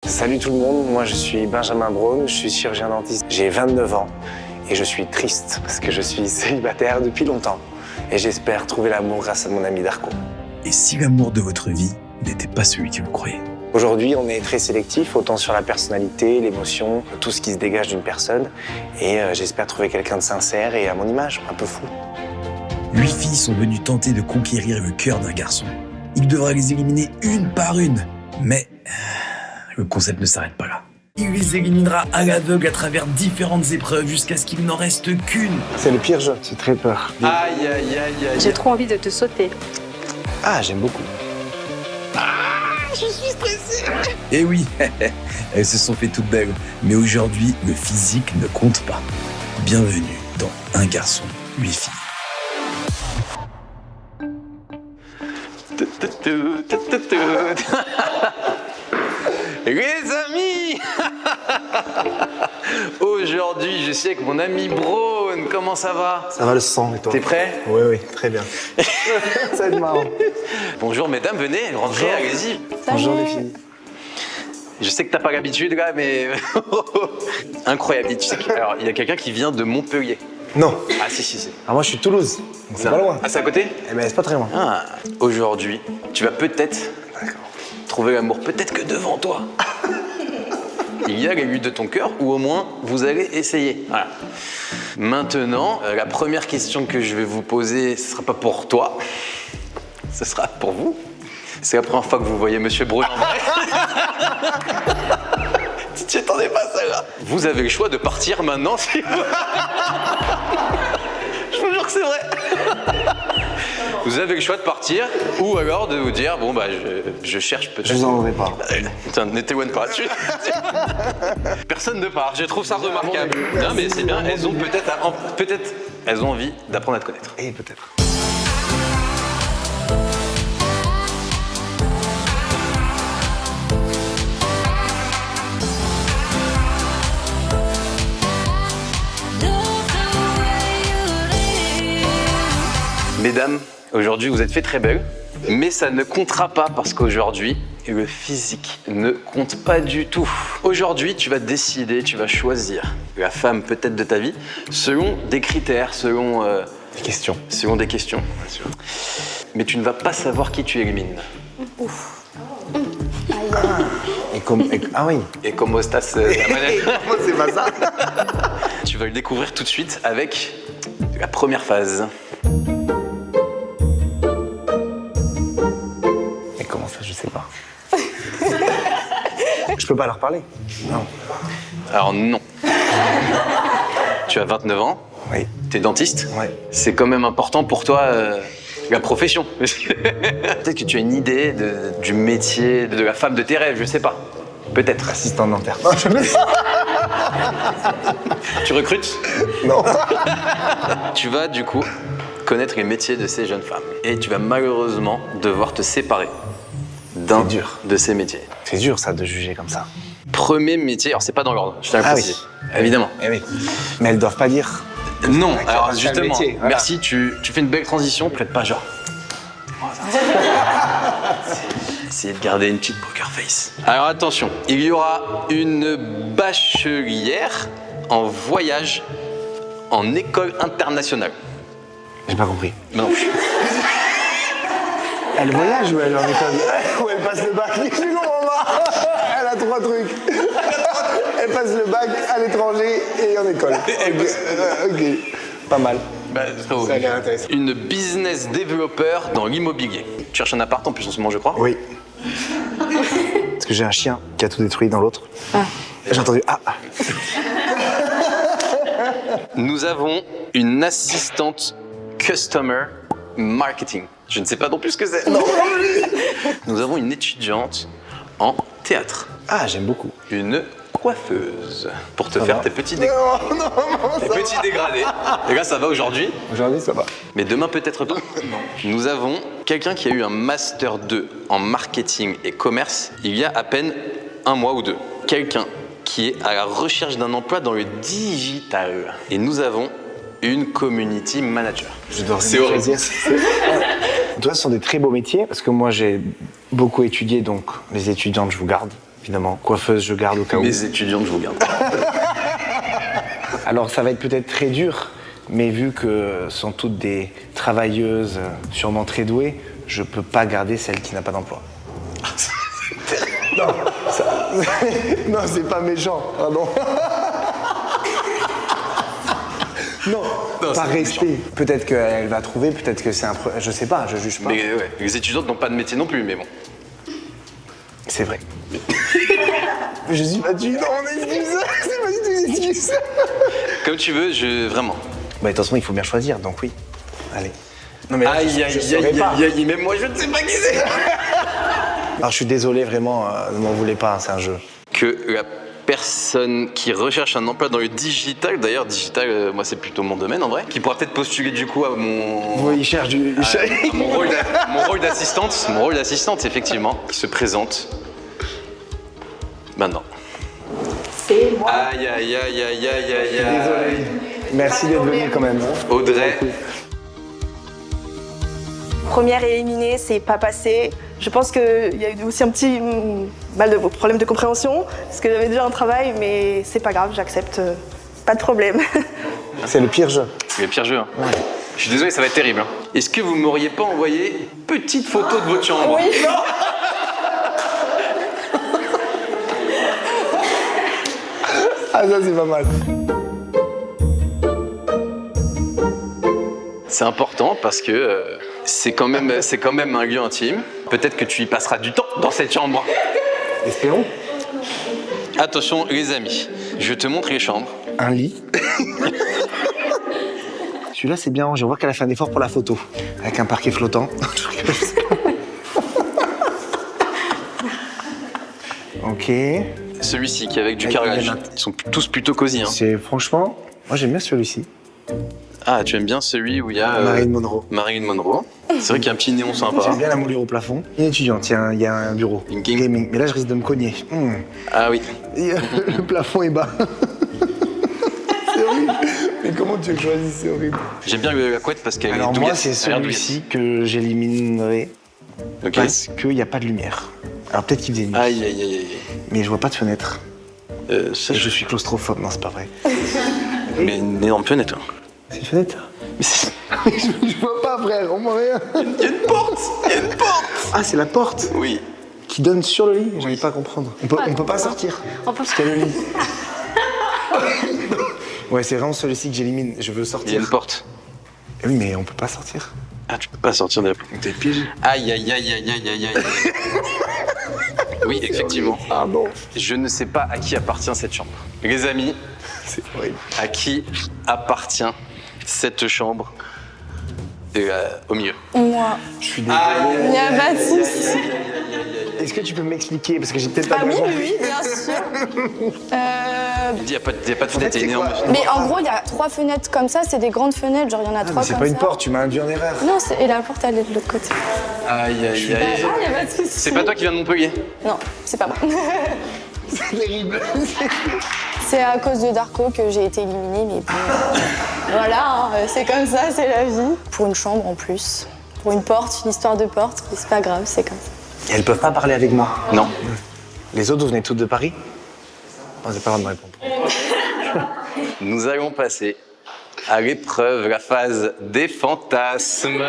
Salut tout le monde, moi je suis Benjamin Braun, je suis chirurgien dentiste. J'ai 29 ans et je suis triste parce que je suis célibataire depuis longtemps. Et j'espère trouver l'amour grâce à mon ami Darko. Et si l'amour de votre vie n'était pas celui que vous croyez? Aujourd'hui, on est très sélectif, autant sur la personnalité, l'émotion, tout ce qui se dégage d'une personne. Et j'espère trouver quelqu'un de sincère et à mon image, un peu fou. 8 filles sont venues tenter de conquérir le cœur d'un garçon. Il devra les éliminer une par une. Mais le concept ne s'arrête pas là. Il les éliminera à l'aveugle à travers différentes épreuves jusqu'à ce qu'il n'en reste qu'une. C'est le pire jeu, j'ai très peur. Aïe, aïe, aïe, aïe. J'ai trop envie de te sauter. Ah, j'aime beaucoup. Et oui, elles se sont fait toutes belles. Mais aujourd'hui, le physique ne compte pas. Bienvenue dans Un garçon, 8 filles. Les amis, aujourd'hui je suis avec mon ami Braun. Comment ça va? Ça va le sang et toi? T'es prêt? Oui, oui, très bien. Ça va être marrant. Bonjour mesdames, venez, rentrez, Bonjour. allez-y. Bonjour les filles. Je sais que t'as pas l'habitude là, mais incroyable. Tu sais alors il y a quelqu'un qui vient de Montpellier. Non. Ah si. Alors moi je suis Toulouse, donc c'est pas loin. Ah c'est à côté? Eh ben c'est pas très loin. Ah, aujourd'hui, tu vas peut-être trouver l'amour, peut-être que devant toi. Il y a les luttes de ton cœur, ou au moins vous allez essayer. Voilà. Maintenant, la première question que je vais vous poser, ce sera pas pour toi, ce sera pour vous. C'est la première fois que vous voyez Monsieur Braun en vrai. Tu t'y attendais pas à ça là. Vous avez le choix de partir maintenant si vous... Je vous jure que c'est vrai. Vous avez le choix de partir ou alors de vous dire bon bah je cherche peut-être. Je vous en voudrais pas. Putain, ne t'éloigne pas. Personne ne part. Je trouve ça remarquable. Non mais c'est bien. Elles ont peut-être elles ont envie d'apprendre à te connaître. Et peut-être. Mesdames, aujourd'hui vous êtes fait très belles, mais ça ne comptera pas parce qu'aujourd'hui, le physique ne compte pas du tout. Aujourd'hui, tu vas décider, tu vas choisir la femme peut-être de ta vie selon des critères, selon Des questions. selon des questions. Bien sûr. Mais tu ne vas pas savoir qui tu élimines. Ah oui. Et comment estás, la manette? Moi c'est pas ça. Tu vas le découvrir tout de suite avec la première phase. Mais comment ça, je sais pas. Je peux pas leur parler. Non. Alors non. Tu as 29 ans, Oui. t'es dentiste. Ouais. C'est quand même important pour toi la profession. Peut-être que tu as une idée du métier, de la femme de tes rêves, je sais pas. Peut-être. Assistant dentaire. Tu recrutes? Non. Tu vas du coup connaître les métiers de ces jeunes femmes. Et tu vas malheureusement devoir te séparer d'un C'est dur. de ces métiers. C'est dur ça de juger comme ça. Premier métier, alors c'est pas dans l'ordre, je tiens à le Ah préciser. Évidemment. Eh oui. Mais elles doivent pas dire. Non, Avec alors un seul justement, métier, voilà. merci, tu fais une belle transition, peut-être pas genre. Essayez de garder une petite poker face. Alors attention, il y aura une bachelière en voyage en école internationale. J'ai pas compris. Non. Elle voyage ou elle est en école? Ou elle passe le bac? Je comprends pas. Elle a 3 trucs. Elle passe le bac à l'étranger et en école. Ok. Pas mal. Bah, Ça a l'air intéressant. une business developer dans l'immobilier. Tu cherches un appart en plus en ce moment, je crois. Oui. Parce que j'ai un chien qui a tout détruit dans l'autre. J'ai entendu ah. Nous avons une assistante customer marketing. Je ne sais pas non plus ce que c'est. Non. Nous avons une étudiante en théâtre. Ah, j'aime beaucoup. Une coiffeuse pour te Ça faire va. tes petits, Non, tes petits dégradés. Et là, ça va aujourd'hui, Aujourd'hui, ça va. mais demain peut-être pas. Nous avons quelqu'un qui a eu un master 2 en marketing et commerce il y a à peine 1 mois ou 2. Quelqu'un qui est à la recherche d'un emploi dans le digital. Et nous avons une community manager. Je dois C'est rien horrible. choisir. Toi, ce sont des très beaux métiers parce que moi, j'ai beaucoup étudié, donc les étudiantes, je vous garde. évidemment. Coiffeuse, je garde au cas où. Mes étudiantes, je vous garde. Alors ça va être peut-être très dur, mais vu que ce sont toutes des travailleuses sûrement très douées, je peux pas garder celle qui n'a pas d'emploi. Non, non, c'est pas méchant, pardon. Non, par respect. Peut-être qu'elle va trouver, peut-être que c'est un... Je sais pas, je juge pas. Mais ouais, les étudiantes n'ont pas de métier non plus, mais bon. C'est vrai. Je suis pas du tout en excuse. C'est pas du tout une excuse. Comme tu veux, vraiment. Bah, de toute façon, il faut bien choisir, donc oui. Allez. Non, mais là, Aïe, aïe, je aïe, saurais aïe, pas. aïe, aïe, même moi, je ne sais pas qui c'est. Alors, je suis désolé, vraiment, ne m'en voulez pas, c'est un jeu. Que la personne qui recherche un emploi dans le digital, d'ailleurs, digital, moi, c'est plutôt mon domaine, en vrai, qui pourra peut-être postuler, du coup, à mon... Oui, il cherche du... à mon rôle d'assistante, effectivement, qui se présente maintenant. C'est moi. Aïe, aïe, aïe, aïe, aïe, aïe, Désolé. Merci d'être venu quand même. Audrey. Première éliminée, c'est pas passé. Je pense qu'il y a eu aussi un petit mal de problème de compréhension, parce que j'avais déjà un travail, mais c'est pas grave, j'accepte. Pas de problème. C'est le pire jeu. C'est le pire jeu. Hein. Ouais. Je suis désolé, ça va être terrible. Hein. Est-ce que vous m'auriez pas envoyé une petite photo de votre chambre? Oui. Ah, ça, c'est pas mal. C'est important parce que c'est quand même un lieu intime. Peut-être que tu y passeras du temps dans cette chambre. Espérons. Attention les amis, je te montre les chambres. Un lit. Celui-là, c'est bien. Je vois qu'elle a fait un effort pour la photo. Avec un parquet flottant. Ok. Celui-ci qui est avec du carrelage. Ils sont tous plutôt cosy. Hein. C'est franchement, moi j'aime bien celui-ci. Ah, tu aimes bien celui où il y a Marilyn Monroe. Marilyn Monroe. C'est vrai qu'il y a un petit néon sympa. J'aime bien la moulure au plafond. Une étudiante, il y a un bureau. Une gaming. Mais là, je risque de me cogner. Ah oui. Et, le plafond est bas. C'est horrible. Mais comment tu le choisis? C'est horrible. J'aime bien la couette parce qu'elle est Alors douillette. moi, c'est celui-ci que j'éliminerai Ok. parce qu'il n'y a pas de lumière. Alors peut-être qu'il faisait nuit. Aïe, aïe, aïe, aïe. Mais je vois pas de fenêtre. Ça, Et je suis claustrophobe. Non, c'est pas vrai. Mais une énorme fenêtre. Hein. C'est une fenêtre? Mais c'est- Je vois pas, frère. On voit rien. Il y a une porte. Il y a une porte. Ah, c'est la porte Oui. qui donne sur le lit. J'arrive pas à comprendre. On peut pas sortir. On peut Parce qu'il y a le lit. Ouais, c'est vraiment celui-ci que j'élimine. Je veux Il y a sortir. une porte. Oui, mais on peut pas sortir. Ah, tu peux pas sortir de la porte. On t'es piégé. Aïe, aïe, aïe, aïe, aïe, aïe, aïe. Oui, effectivement. Pardon. Je ne sais pas à qui appartient cette chambre. Les amis, C'est horrible. à qui appartient cette chambre au milieu? Moi. Je suis désolé. Il n'y a pas de souci. Est-ce que tu peux m'expliquer? Parce que j'ai peut-être pas Ah oui, bien compris. oui, bien sûr. Il dit, il n'y a pas de fenêtre, c'est c'est énorme. quoi? Mais en gros, il y a 3 fenêtres comme ça, c'est des grandes fenêtres, genre il y en a 3 Mais comme c'est ça. pas une porte, tu m'as induit en erreur. Non, et la porte, elle est de l'autre côté. Aïe, aïe, aïe. Ah, il n'y a pas de souci. C'est pas toi qui viens de Montpellier? Non, c'est pas moi. C'est terrible. C'est à cause de Darko que j'ai été éliminée, mais bon. Voilà, hein, c'est comme ça, c'est la vie. Pour une chambre en plus. Pour une porte, une histoire de porte, mais c'est pas grave, c'est comme ça. Et elles peuvent pas parler avec moi. Non. Les autres, vous venez toutes de Paris? Non, j'ai pas le droit de répondre. Nous allons passer à l'épreuve, la phase des fantasmes.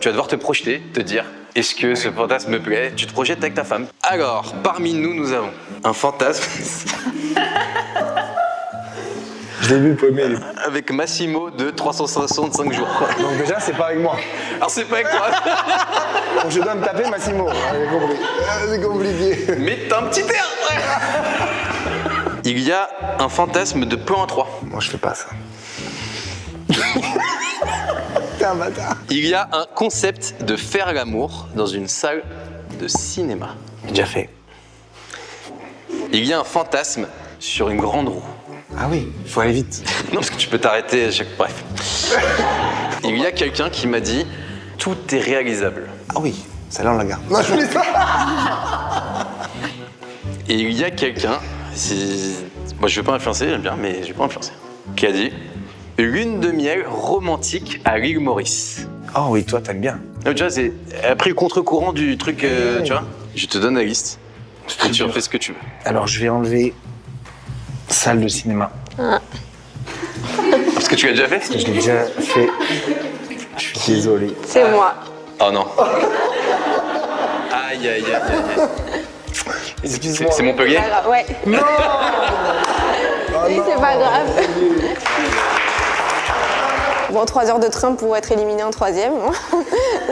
Tu vas devoir te projeter, te dire, est-ce que ce fantasme me plaît? Tu te projettes avec ta femme. Alors, parmi nous, nous avons un fantasme Je l'ai vu paumer. avec Massimo de 365 jours. Donc déjà, c'est pas avec moi. Alors, c'est pas avec toi, Donc je dois me taper Massimo. J'ai compris. C'est compliqué. mais t'as un petit air. Il y a un fantasme de plan à 3. Moi, je fais pas ça. T'es un bâtard. Il y a un concept de faire l'amour dans une salle de cinéma. J'ai déjà fait. Il y a un fantasme sur une grande roue. Ah oui, faut aller vite. Non, parce que tu peux t'arrêter à chaque... Bref. Il y a quelqu'un qui m'a dit « Tout est réalisable Ah oui, celle-là, on la garde. Non, je voulais pas. ». Et il y a quelqu'un, moi je veux pas influencer, j'aime bien, mais je vais pas influencer, qui a dit « Lune de miel romantique à l'île Maurice Oh oui, toi, t'aimes bien. Non, tu vois, c'est après le contre-courant du truc, tu vois. Je te donne la liste. Et tu en fais ce que tu veux. Alors, je vais enlever salle de cinéma. Parce que tu l'as déjà fait? Je l'ai déjà fait. Je suis désolé. C'est moi. Oh non. Aïe, aïe, aïe, aïe. Excuse-moi. C'est Montpellier? Pas grave, ouais. Non. Oui, c'est pas grave. Bon, 3 heures de train pour être éliminé en 3e.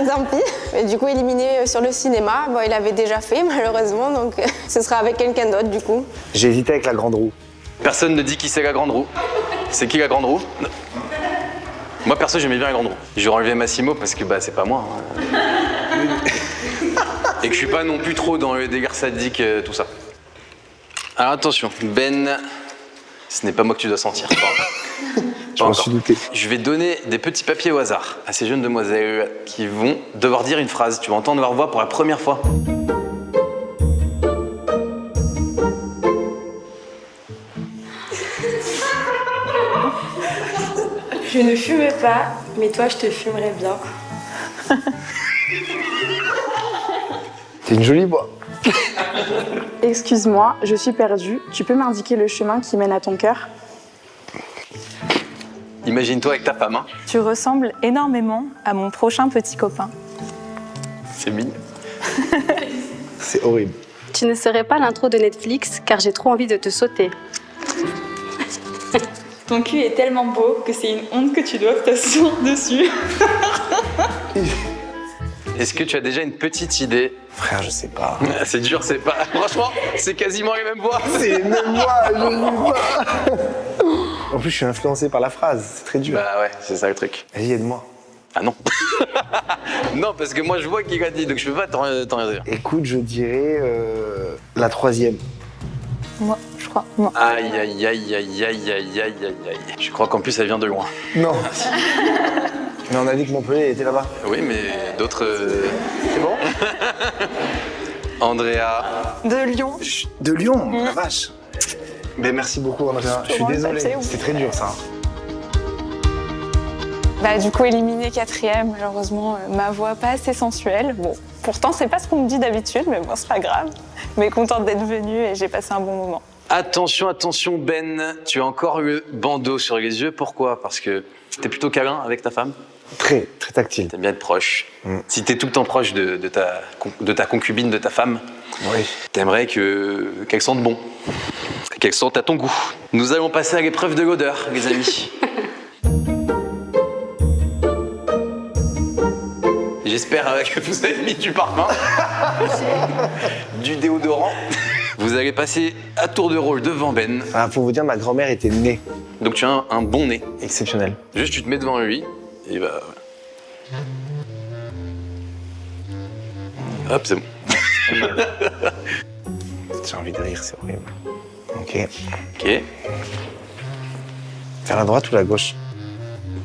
Tant pis. Et du coup, éliminé sur le cinéma, bon, il avait déjà fait, malheureusement, donc ce sera avec quelqu'un d'autre, du coup. J'ai hésité avec la grande roue. Personne ne dit qui c'est la grande roue. C'est qui la grande roue? Moi, perso, j'aimais bien la grande roue. J'aurais enlevé Massimo parce que bah, c'est pas moi. Et que je suis pas non plus trop dans le délire sadique, tout ça. Alors attention, Ben, ce n'est pas moi que tu dois sentir. Je m'en suis douté. Je vais donner des petits papiers au hasard à ces jeunes demoiselles qui vont devoir dire une phrase. Tu vas entendre leur voix pour la première fois. Je ne fumais pas, mais toi, je te fumerais bien. T'es une jolie voix. Excuse-moi, je suis perdue. Tu peux m'indiquer le chemin qui mène à ton cœur? Imagine-toi avec ta femme, hein. Tu ressembles énormément à mon prochain petit copain. C'est mignon. C'est horrible. Tu ne serais pas l'intro de Netflix car j'ai trop envie de te sauter. Ton cul est tellement beau que c'est une honte que tu doives t'asseoir dessus. Est-ce que tu as déjà une petite idée? Frère, je sais pas. C'est dur, c'est pas... Franchement, c'est quasiment les mêmes voix. C'est même moi, je sais pas. En plus, je suis influencé par la phrase. C'est très dur. Bah ouais, c'est ça le truc. Vas-y, aide-moi. Ah non. Non, parce que moi je vois qui l'a dit, donc je peux pas t'en dire. Écoute, je dirais la 3e. Moi, je crois. Moi. Aïe, aïe, aïe, aïe, aïe, aïe, aïe, aïe, aïe. Je crois qu'en plus ça vient de loin. Non. Mais on a dit que Montpellier était là-bas. Oui, mais d'autres... C'est bon? Andrea. De Lyon. De Lyon, la vache. Mais merci beaucoup, Andrea. Je suis Comment désolé. ça, c'est où? C'était très dur, ça. Bah, du coup, éliminé 4e, malheureusement, ma voix pas assez sensuelle. Bon, pourtant, c'est pas ce qu'on me dit d'habitude, mais bon, c'est pas grave. Mais contente d'être venue et j'ai passé un bon moment. Attention, attention, Ben. Tu as encore le bandeau sur les yeux. Pourquoi? Parce que t'es plutôt câlin avec ta femme? Très, très tactile. T'aimes bien être proche. Si t'es tout le temps proche de ta concubine, de ta femme, Oui. t'aimerais qu'elle sente bon. Qu'elle sente à ton goût. Nous allons passer à l'épreuve de l'odeur, les amis. J'espère que vous avez mis du parfum, du déodorant. Vous allez passer à tour de rôle devant Ben. Ah, pour vous dire, ma grand-mère était née. Donc tu as un bon nez. Exceptionnel. Juste tu te mets devant lui et bah... Hop, c'est bon. J'ai envie de rire, c'est horrible. Ok. Ok. Vers la droite ou la gauche?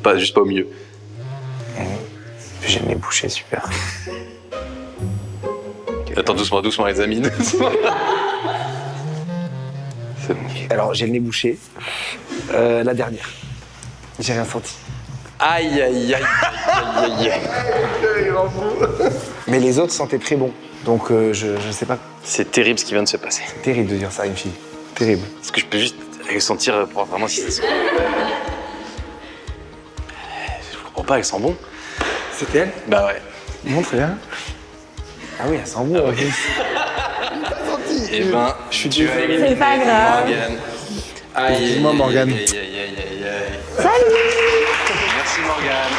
Pas, juste pas au milieu. J'aime les bouchées, super. Attends, doucement, doucement les amis, doucement. C'est bon. Alors, j'ai le nez bouché. La dernière. J'ai rien senti. Aïe, aïe, aïe, aïe, aïe, aïe. Mais les autres sentaient très bon. Donc, je sais pas. C'est terrible ce qui vient de se passer. C'est terrible de dire ça à une fille. Terrible. Est-ce que je peux juste ressentir pour voir vraiment si ça se... Je comprends pas, elle sent bon. C'était elle? Bah ouais. Montre, là. Ah oui, elle sent bon. Ok. Eh ben, tu as éliminé C'est pas grave. Morgane. Aïe, Dis-moi, aïe, Morgane. aïe, aïe, aïe, aïe, aïe. Salut. Merci Morgane.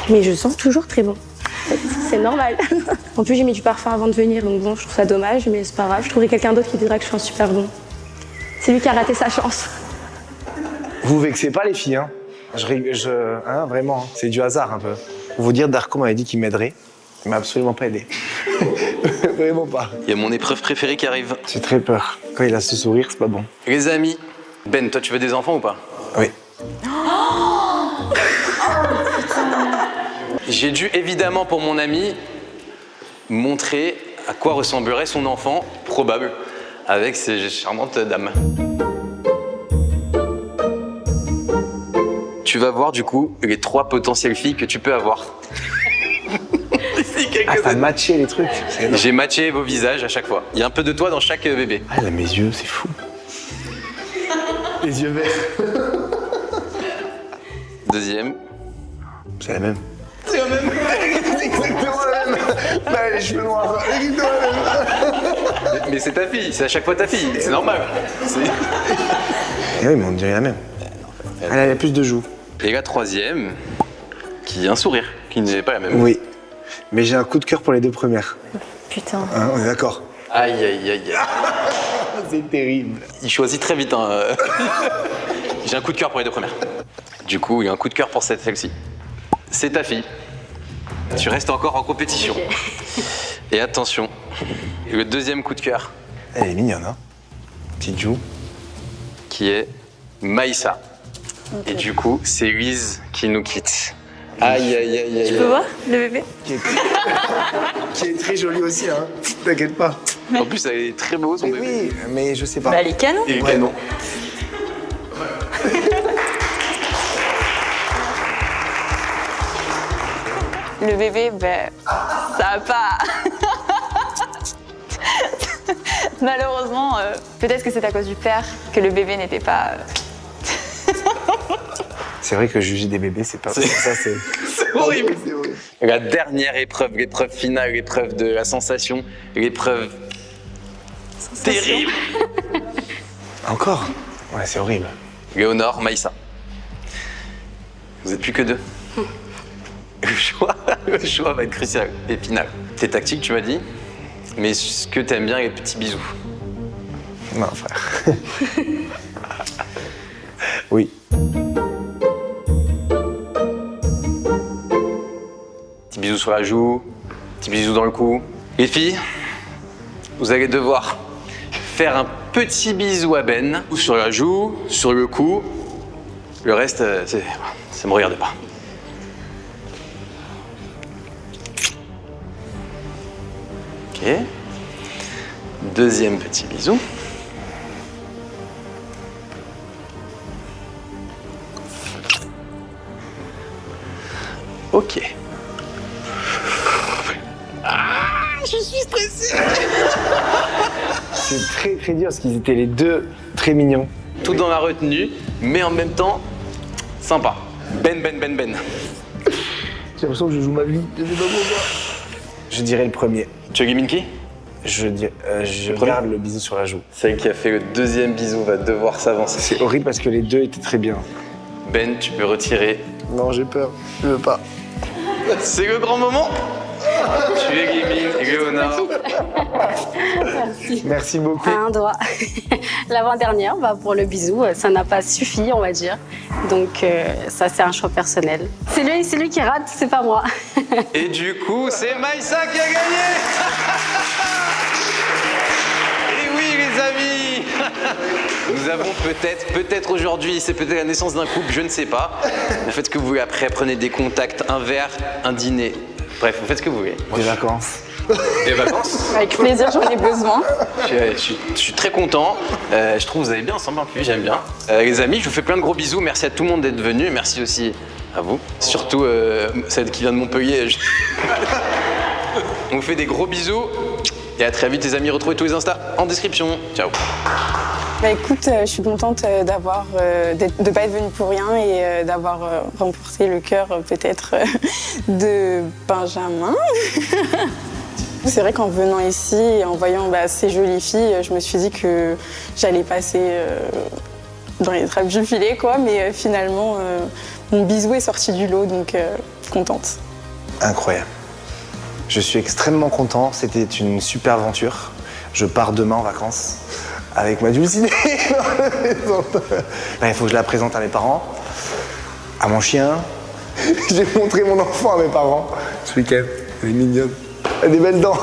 Mais je sens toujours très bon. C'est normal. En plus, j'ai mis du parfum avant de venir, donc bon, je trouve ça dommage, mais c'est pas grave. Je trouverai quelqu'un d'autre qui dira que je sens super bon. C'est lui qui a raté sa chance. Vous vexez pas les filles, hein? Hein, vraiment, hein. C'est du hasard un peu. Pour vous dire, Darko m'avait dit qu'il m'aiderait. Il m'a absolument pas aidé. Vraiment pas. Il y a mon épreuve préférée qui arrive. J'ai très peur. Quand il a ce sourire, c'est pas bon. Les amis, Ben, toi tu veux des enfants ou pas? Oui. J'ai dû évidemment pour mon ami montrer à quoi ressemblerait son enfant probable avec ces charmantes dames. tu vas voir du coup les 3 potentielles filles que tu peux avoir. Ah, t'as matché les trucs. J'ai matché vos visages à chaque fois. Il y a un peu de toi dans chaque bébé. Ah, là, mes yeux, c'est fou. Les yeux verts. Deuxième. C'est la même. C'est la même. C'est exactement la même. Bah, les cheveux noirs. Exactement la même. Mais c'est ta fille, c'est à chaque fois ta fille, c'est normal. Et oui, mais on dirait la même. Elle a plus de joues. Et la 3e, qui a un sourire, qui n'est pas la même. Oui. Mais j'ai un coup de cœur pour les 2 premières. Putain. Hein, on est d'accord. Aïe, aïe, aïe, aïe. C'est terrible. Il choisit très vite. Hein. J'ai un coup de cœur pour les 2 premières. Du coup, il y a un coup de cœur pour celle-ci. C'est ta fille. Tu restes encore en compétition. Ok. Et attention, le 2e coup de cœur, Elle est mignonne, hein. Petite joue. qui est Maïssa. Et du coup, c'est Lise qui nous quitte. Aïe, aïe, aïe, aïe. Tu peux voir le bébé? Qui est très jolie aussi, hein. T'inquiète pas. En plus, elle est très beau, son Mais bébé. oui, mais je sais pas. Bah, elle est canon. Et Ouais, canon. Le bébé, ben, ça a pas. Malheureusement, peut-être que c'est à cause du père que le bébé n'était pas. C'est vrai que juger des bébés, c'est pas ça, c'est horrible. C'est horrible. La dernière épreuve, l'épreuve finale, l'épreuve de la sensation, l'épreuve terrible. Encore? Ouais, c'est horrible. Léonore, Maïssa. Vous êtes plus que 2. Le choix va être crucial et final. T'es tactique, tu m'as dit, mais ce que t'aimes bien, les petits bisous. Non, frère. Oui. Petit bisou sur la joue, petit bisou dans le cou. Les filles, vous allez devoir faire un petit bisou à Ben, sur la joue, sur le cou. Le reste, ça me regarde pas. Ok. 2e petit bisou. Ok. C'est très très dur parce qu'ils étaient les 2 très mignons. Tout dans la retenue, mais en même temps, sympa. Ben. J'ai l'impression que je joue ma vie. Je sais pas pourquoi. Je dirais le premier. Tu élimines qui? Je premier regarde le bisou sur la joue. Celle qui a fait le 2e bisou va devoir s'avancer. C'est horrible parce que les 2 étaient très bien. Ben, tu peux retirer. Non, j'ai peur. Je veux pas. C'est le grand moment. Tu élimines Léonore. Merci beaucoup. Un doigt. L'avant-dernière, pour le bisou, ça n'a pas suffi, on va dire. Donc ça, c'est un choix personnel. C'est lui qui rate, c'est pas moi. Et du coup, c'est Maïssa qui a gagné. Et oui, les amis. Nous avons peut-être aujourd'hui, c'est peut-être la naissance d'un couple, je ne sais pas. Vous faites ce que vous voulez après, prenez des contacts, un verre, un dîner. Bref, vous faites ce que vous voulez. Des vacances. Des vacances. Avec plaisir, j'en ai besoin. Je suis très content. Je trouve que vous allez bien ensemble en plus, j'aime bien. Les amis, je vous fais plein de gros bisous. Merci à tout le monde d'être venu. Merci aussi à vous. Surtout celle qui vient de Montpellier. On vous fait des gros bisous. Et à très vite les amis. Retrouvez tous les Insta en description. Ciao. Bah écoute, je suis contente de ne pas être venue pour rien et d'avoir remporté le cœur peut-être de Benjamin. C'est vrai qu'en venant ici et en voyant ces jolies filles, je me suis dit que j'allais passer dans les trappes du filet, quoi. Mais finalement, mon bisou est sorti du lot, donc contente. Incroyable. Je suis extrêmement content. C'était une super aventure. Je pars demain en vacances avec ma dulcinée dans la maison. Il faut que je la présente à mes parents, à mon chien. J'ai montré mon enfant à mes parents ce week-end. Elle est mignonne. Elle a des belles dents.